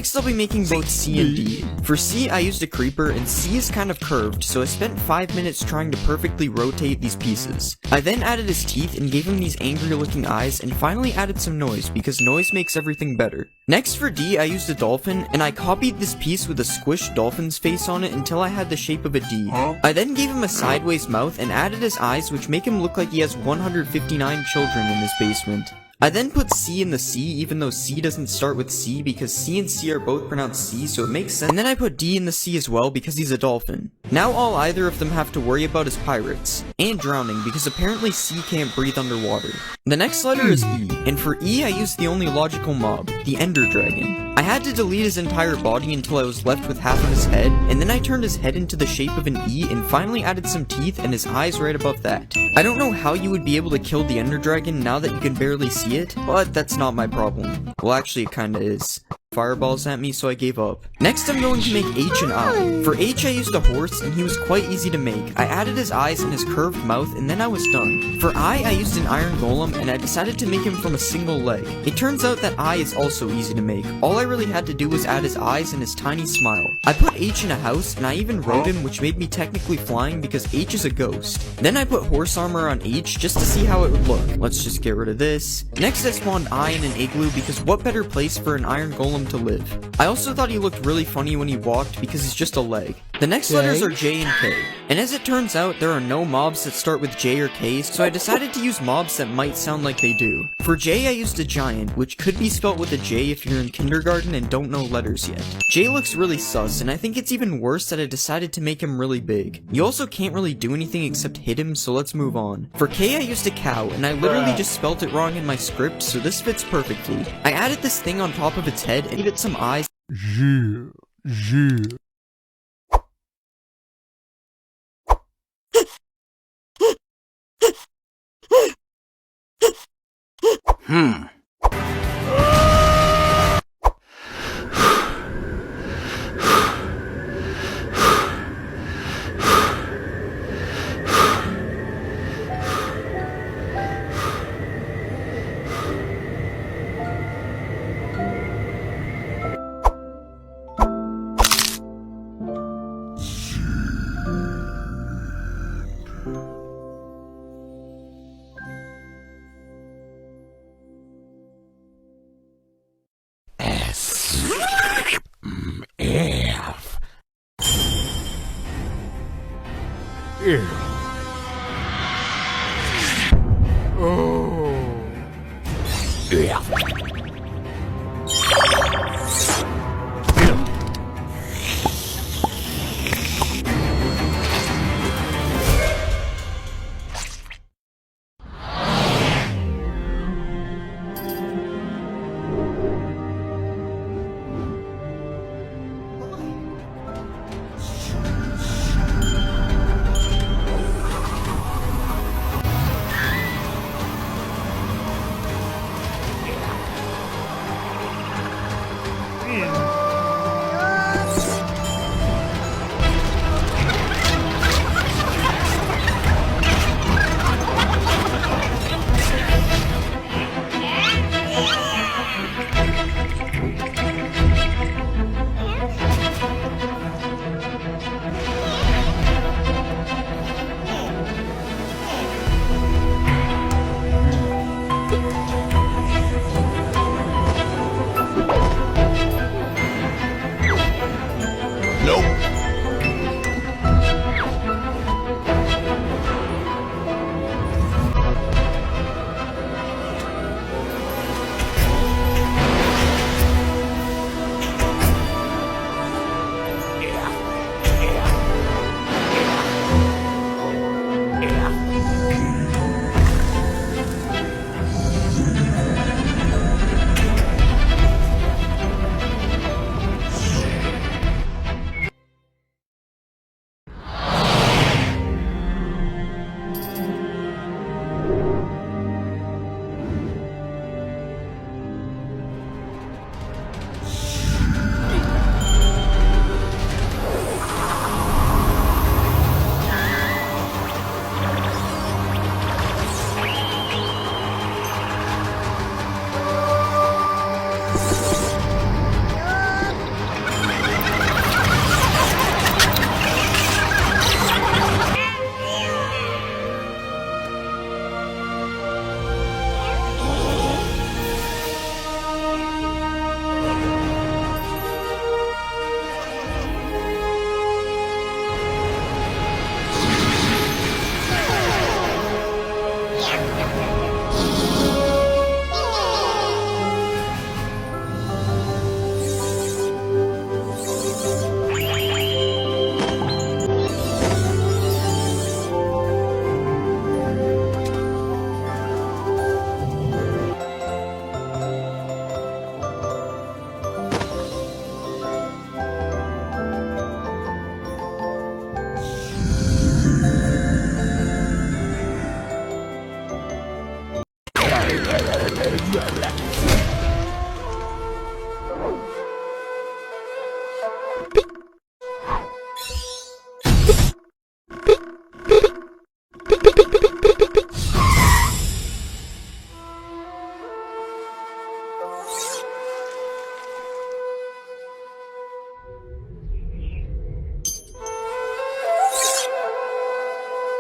Next I'll be making both C and D. For C I used a creeper, and C is kind of curved, so I spent 5 minutes trying to perfectly rotate these pieces. I then added his teeth and gave him these angry looking eyes, and finally added some noise because noise makes everything better. Next for D I used a dolphin, and I copied this piece with a squished dolphin's face on it until I had the shape of a D. I then gave him a sideways mouth and added his eyes, which make him look like he has 159 children in his basement. I then put C in the C, even though C doesn't start with C because C and C are both pronounced C, so it makes sense. And then I put D in the C as well because he's a dolphin. Now all either of them have to worry about is pirates. And drowning, because apparently C can't breathe underwater. The next letter is E, and for E I used the only logical mob, the Ender Dragon. I had to delete his entire body until I was left with half of his head, and then I turned his head into the shape of an E and finally added some teeth and his eyes right above that. I don't know how you would be able to kill the Ender Dragon now that you can barely see it, but that's not my problem. Well, actually it kinda is. Fireballs at me, so I gave up. Next I'm going to make H and I. For H I used a horse, and he was quite easy to make. I added his eyes and his curved mouth, and then I was done. For I used an iron golem, and I decided to make him from a single leg. It turns out that I is also easy to make. All I really had to do was add his eyes and his tiny smile. I put H in a house, and I even rode him, which made me technically flying because H is a ghost. Then I put horse armor on H just to see how it would look. Let's just get rid of this. Next I spawned I in an igloo because what better place for an iron golem to live. I also thought he looked really funny when he walked because he's just a leg. The next letters are J and K, and as it turns out there are no mobs that start with J or K, so I decided to use mobs that might sound like they do. For J I used a giant, which could be spelt with a J if you're in kindergarten and don't know letters yet. J looks really sus, and I think it's even worse that I decided to make him really big. You also can't really do anything except hit him, so let's move on. For K I used a cow, and I literally just spelt it wrong in my script, so this fits perfectly. I added this thing on top of its head and gave it some eyes.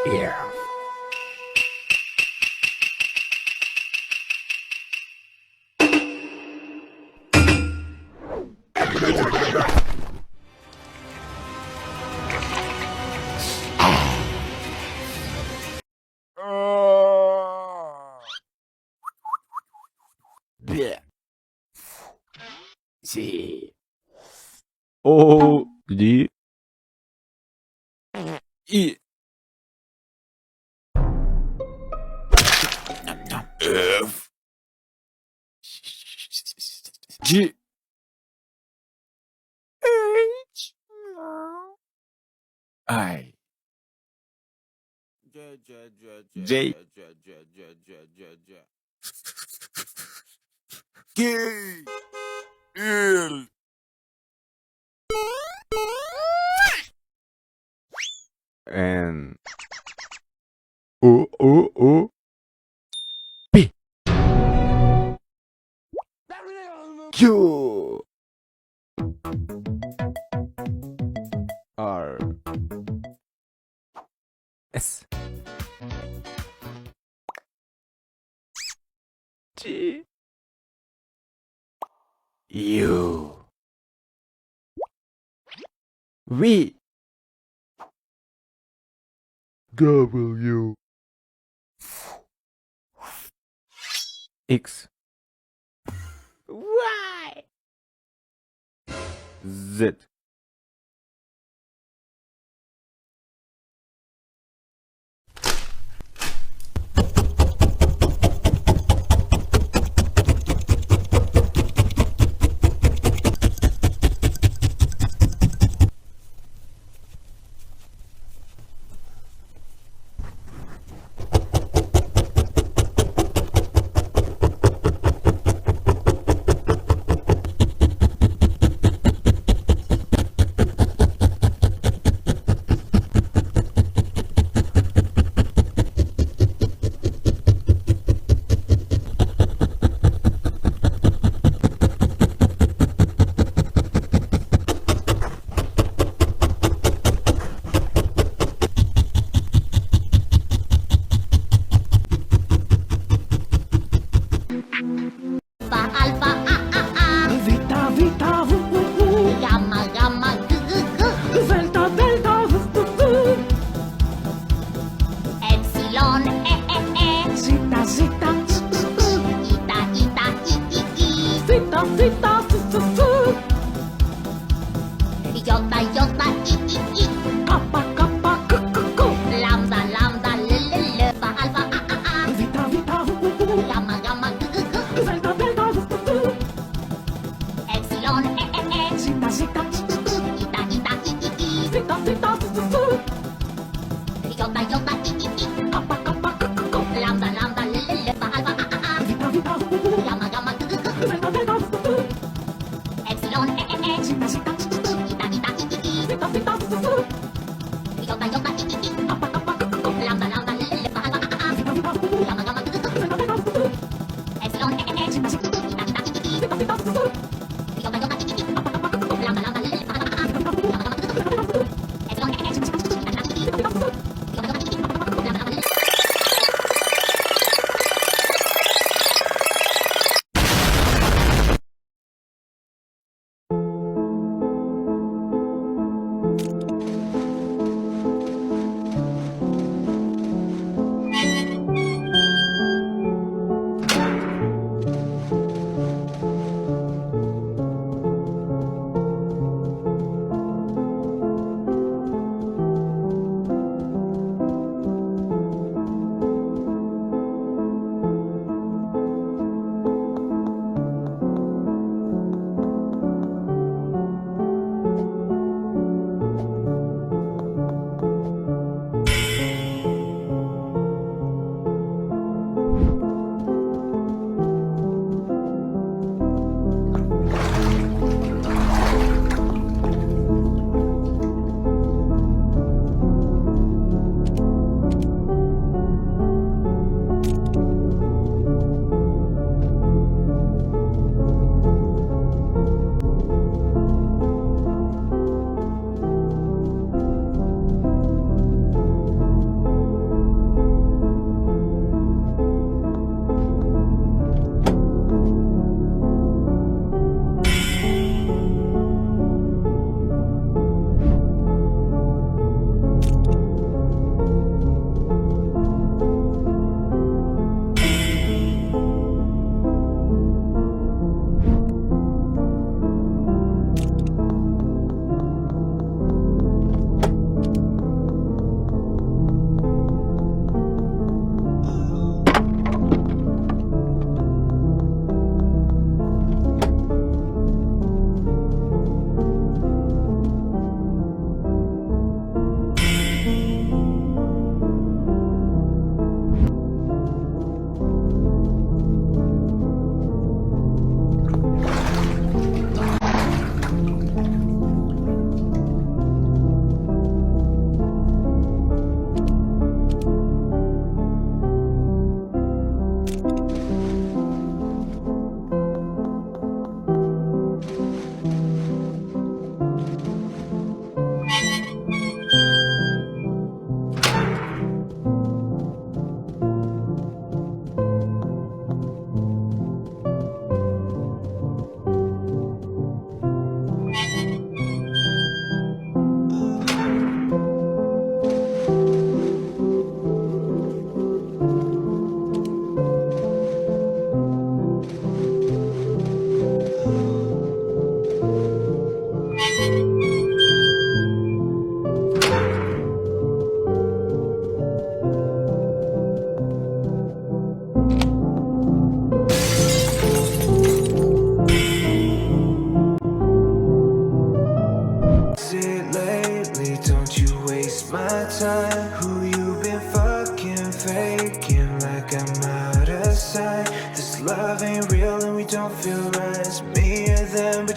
Yeah. See. O D E F G H I J K L N O P Q R S T U V W X Y Z.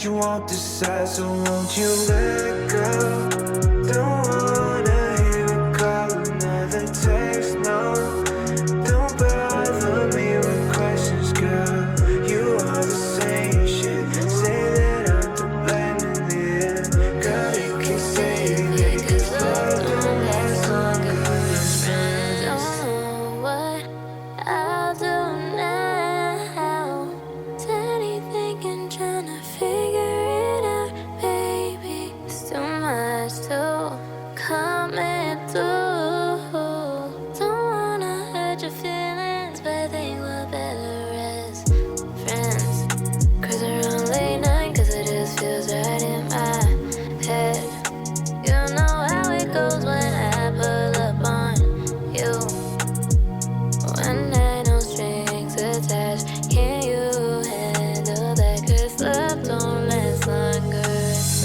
you won't decide, so won't you let go? Don't